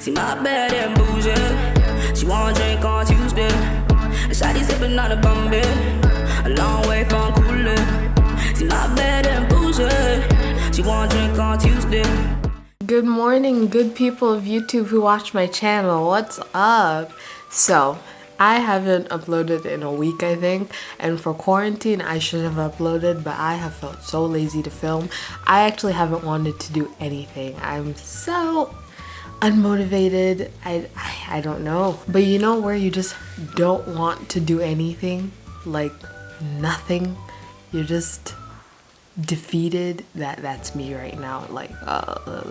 See my bed and bougie. She wanna drink on Tuesday. And shawty sipping on a Bombay. A long way from coolin'. See my bed and bougie. She wanna drink on Tuesday. Good morning, good people of YouTube who watch my channel. What's up? So, I haven't uploaded in a week, I think, and for quarantine I should have uploaded, but I have felt so lazy to film. I actually haven't wanted to do anything. I'm so unmotivated. I don't know. But you know where you just don't want to do anything? Like nothing. You're just defeated. That's me right now. Like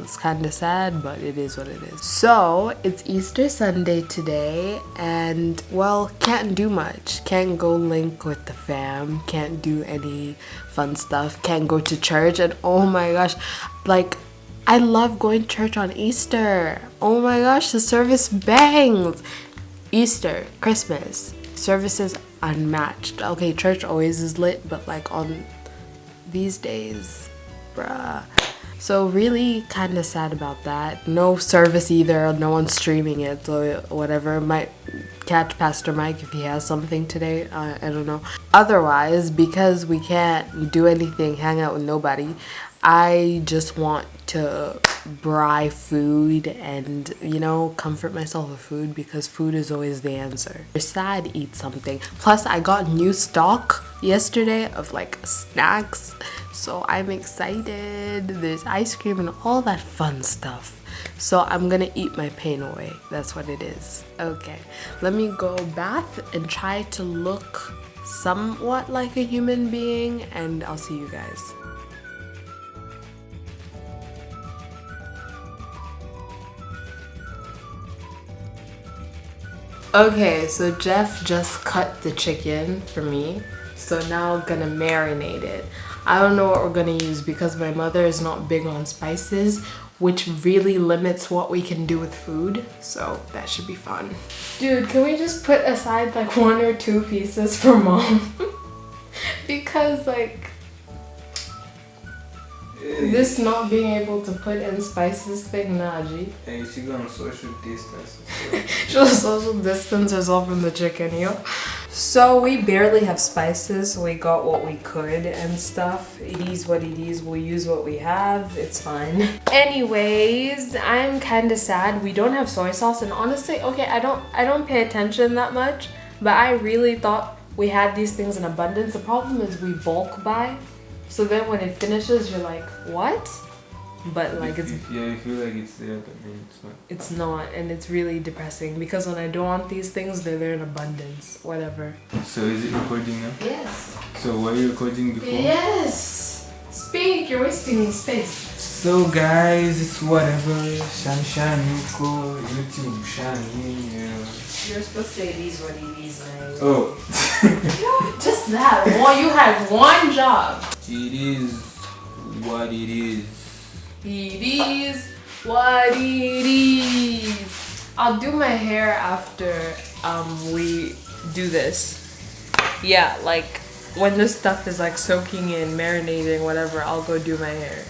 it's kind of sad, but it is what it is. So it's Easter Sunday today, and well, can't do much. Can't go link with the fam, can't do any fun stuff, can't go to church. And oh my gosh, like I love going to church on Easter. Oh my gosh, the service bangs. Easter, Christmas, services unmatched. Okay, church always is lit, but like on these days, bruh. So really kind of sad about that. No service either, no one's streaming it, so whatever. Might catch Pastor Mike if he has something today, I don't know. Otherwise, because we can't do anything, hang out with nobody, I just want to buy food and, you know, comfort myself with food, because food is always the answer. If you're sad, eat something. Plus, I got new stock yesterday of like snacks, so I'm excited. There's ice cream and all that fun stuff. So I'm gonna eat my pain away. That's what it is. Okay, let me go bath and try to look somewhat like a human being, and I'll see you guys. Okay, so Jeff just cut the chicken for me, so now I'm gonna marinate it. I don't know what we're gonna use because my mother is not big on spices, which really limits what we can do with food, so that should be fun. Dude, can we just put aside like 1 or 2 pieces for mom? Because like this not being able to put in spices thing, nah, G. Hey, she gonna social distance. She'll social distance herself from the chicken, yo. So we barely have spices, so we got what we could and stuff. It is what it is. We'll use what we have. It's fine. Anyways, I'm kind of sad we don't have soy sauce, and honestly, okay, I don't pay attention that much, but I really thought we had these things in abundance. The problem is we bulk buy. So then when it finishes, you're like, what? But like it's... Yeah, you feel like it's there, but then it's not. It's not, and it's really depressing because when I don't want these things, they're there in abundance. Whatever. So is it recording now? Yes. So were you recording before? Yes! Speak, you're wasting space. So guys, it's whatever. Shani, Yuko, YouTube, Shani. You're supposed to say these what it is, man. Oh. Just that. Well, you had one job. It is what it is. It is what it is. I'll do my hair after we do this. Yeah, like when this stuff is like soaking in, marinating, whatever, I'll go do my hair.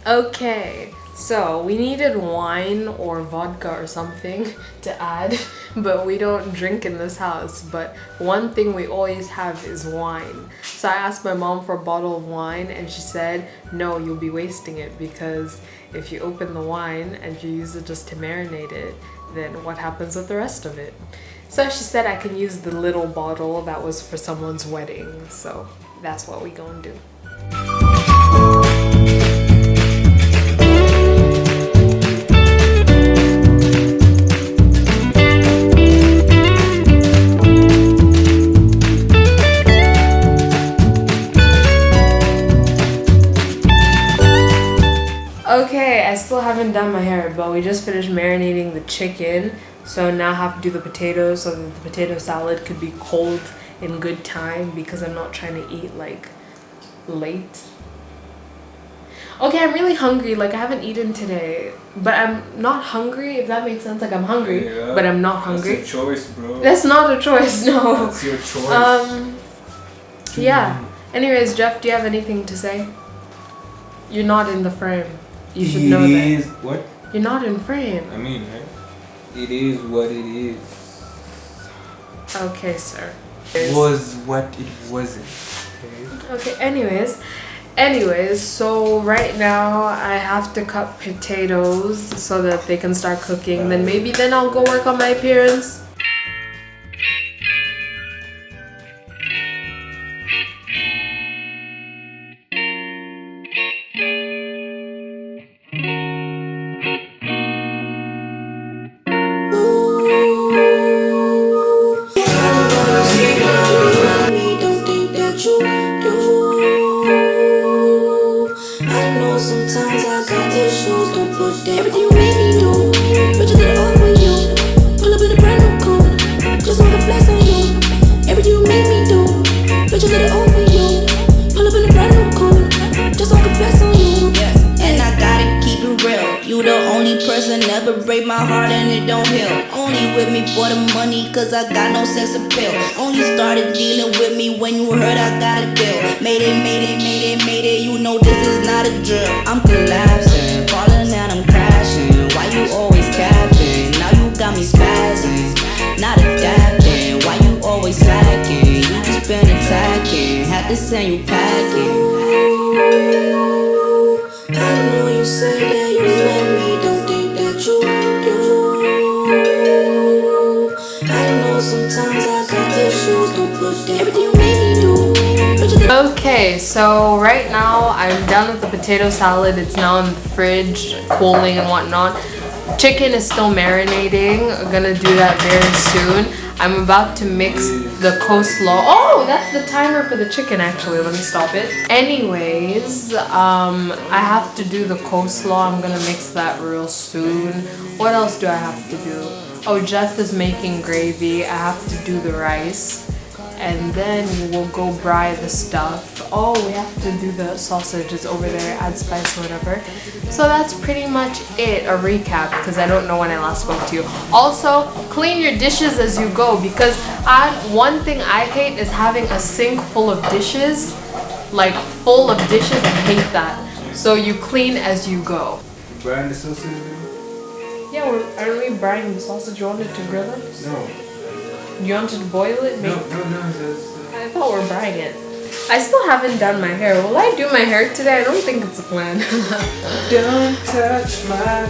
Okay, so we needed wine or vodka or something to add, but we don't drink in this house. But one thing we always have is wine. So I asked my mom for a bottle of wine, and she said, no, you'll be wasting it, because if you open the wine and you use it just to marinate it, then what happens with the rest of it? So she said I can use the little bottle that was for someone's wedding. So that's what we gonna do. Okay, I still haven't done my hair, but we just finished marinating the chicken, so now I have to do the potatoes so that the potato salad could be cold in good time, because I'm not trying to eat like late. Okay, I'm really hungry. Like, I haven't eaten today. But I'm not hungry, if that makes sense. Like, I'm hungry, Yeah, but I'm not hungry. That's your choice, bro. That's not a choice, no. That's your choice. Yeah. Anyways, Jeff, do you have anything to say? You're not in the frame. You should know It that. is what? You're not in frame. I mean, right? It is what it is. Okay, sir. Was what it wasn't. Okay, anyways, so right now I have to cut potatoes so that they can start cooking. Then maybe then I'll go work on my appearance. Sometimes I got issues, don't put everything you made me do. But you did it all for you. Pull up in a brand new coupe, just want to flex on you. Everything you made me do. But you did it all for you. Pull up in a brand new coupe, just want to flex on you. Yes, and I gotta keep it real. You the only person ever break my heart and it don't heal. Only with me for the money, cause I got no sex appeal. Only started dealing with me when you heard I got a deal. Mayday, mayday, mayday, mayday, you know this is not a drill. I'm collapsing, falling and I'm crashing. Why you always capping? Now you got me spazzing, not adapting. Why you always slacking? You just been attacking, had to send you packing. I know you say that you love me, don't think that you do. I know sometimes I got issues, don't put everything you made me do. Okay, so right now I'm done with the potato salad. It's now in the fridge, cooling and whatnot. Chicken is still marinating. I'm gonna do that very soon. I'm about to mix the coleslaw. Oh, that's the timer for the chicken actually. Let me stop it. Anyways, I have to do the coleslaw. I'm gonna mix that real soon. What else do I have to do? Oh, Jeff is making gravy. I have to do the rice. And then we'll go fry the stuff. Oh, we have to do the sausages over there, add spice or whatever. So that's pretty much it, a recap, because I don't know when I last spoke to you. Also, clean your dishes as you go, because one thing I hate is having a sink full of dishes, like full of dishes. I hate that. So you clean as you go. Brine the sausage? Yeah, aren't we brining the sausage? You wanted to grill it? No. You wanted to boil it? No. I thought we're buying it. I still haven't done my hair. Will I do my hair today? I don't think it's a plan. Don't touch my hair.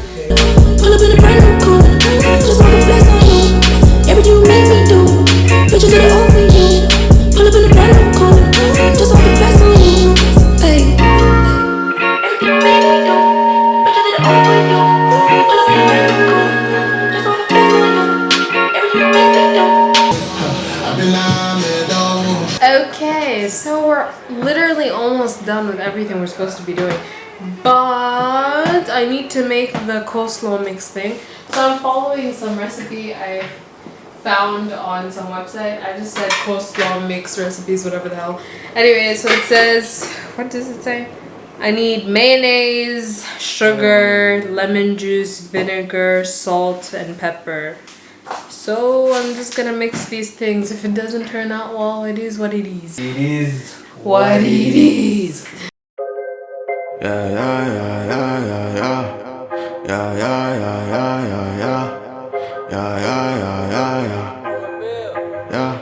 Pull up in a brand new coupe, just want to flex on you. Everything you made me do, but you did it all for you. Pull up in a brand new coupe, just want to flex on you. Hey. Everything you made me do, but you did it all for you. Pull up in a brand new coupe, just want to flex on you. Everything you made me do. Okay, so we're literally almost done with everything we're supposed to be doing. But I need to make the coleslaw mix thing. So I'm following some recipe I found on some website. I just said coleslaw mix recipes, whatever the hell. Anyway, so it says, what does it say? I need mayonnaise, sugar, lemon juice, vinegar, salt, and pepper. So I'm just gonna mix these things. If it doesn't turn out well, it is what it is. It is What it is. Yeah, yeah, yeah, yeah, yeah, yeah. Yeah, yeah, yeah, yeah, yeah, yeah. Yeah, yeah, yeah, yeah, yeah.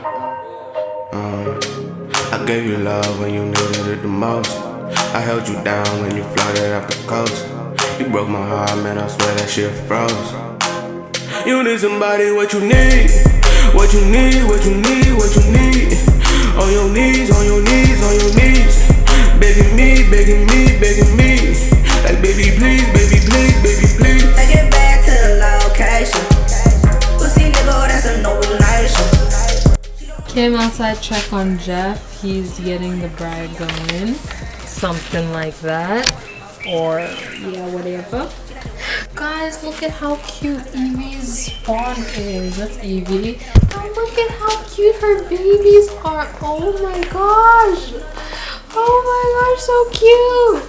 I gave you love when you needed it the most. I held you down when you floated off the coast. You broke my heart, man, I swear that shit froze. You need somebody, what you need. What you need, what you need, what you need. On your knees, on your knees, on your knees. Begging me, begging me, begging me. Like baby please, baby please, baby please. Take it back to the location. Pussy nigga, that's a no relation. Came outside, check on Jeff. He's getting the bride going. Something like that. Or, yeah, whatever. Guys, look at how cute Evie's spawn is. That's Evie. Now look at how cute her babies are. Oh my gosh. Oh my gosh, so cute.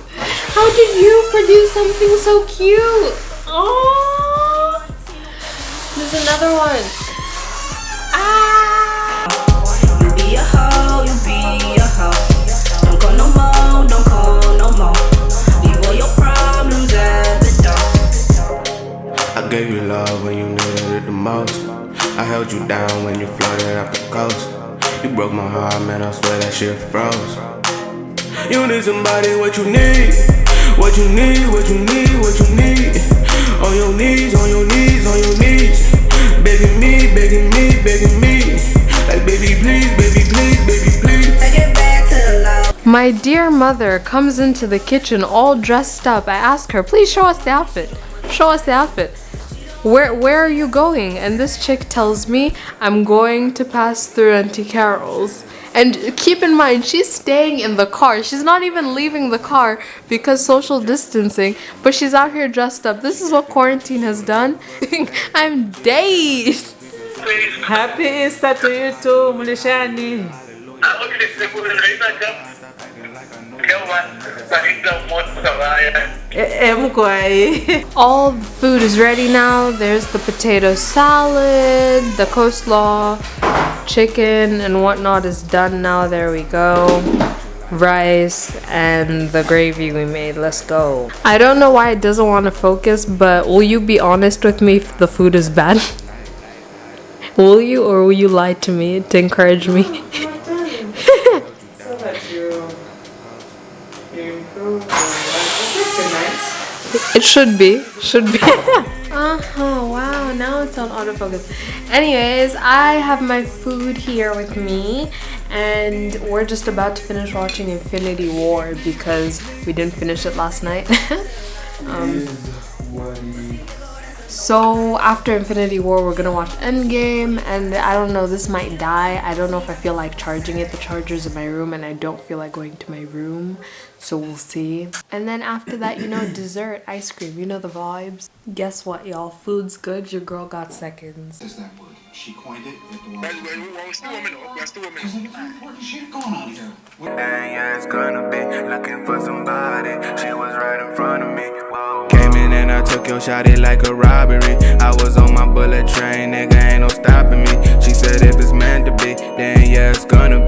How did you produce something so cute? Oh, there's another one. Ah! You be a hoe, you be a hoe. Don't call no more, don't call no more. Leave all your problems at the door. I gave you love when you needed it the most. I held you down when you floated off the coast. You broke my heart, man, I swear that shit froze. You need somebody, what you need? What you need, what you need, what you need. On your knees, on your knees, on your knees. Begging me, begging me, begging me. Like baby please, baby please, baby please. Take it back to the love. My dear mother comes into the kitchen all dressed up. I ask her, please show us the outfit. Show us the outfit. Where are you going? And this chick tells me, I'm going to pass through Auntie Carol's. And keep in mind, she's staying in the car. She's not even leaving the car because social distancing, but she's out here dressed up. This is what quarantine has done. I'm dazed. Happy Easter to you too, Mulishani. All the food is ready now. There's the potato salad, the coleslaw, chicken and whatnot is done now. There we go. Rice and the gravy we made. Let's go. I don't know why it doesn't want to focus, but will you be honest with me if the food is bad? Will you, or will you lie to me to encourage me? So that you improve. Nice. It should be. Should be. Wow, now it's on autofocus. Anyways, I have my food here with me and we're just about to finish watching Infinity War because we didn't finish it last night. So after Infinity War, we're gonna watch Endgame, and I don't know, this might die. I don't know if I feel like charging it. The charger's in my room and I don't feel like going to my room, so we'll see. And then after that, you know, dessert, ice cream, you know the vibes. Guess what, y'all? Food's good. Your girl got seconds. Is that word? She coined it. There's nothing important shit going on here. Yeah, it's gonna be looking for somebody. She was right in front of me. Whoa. Came in and I took your shawty like a robbery. I was on my bullet train, nigga, ain't no stopping me. She said if it's meant to be, then yeah, it's gonna be.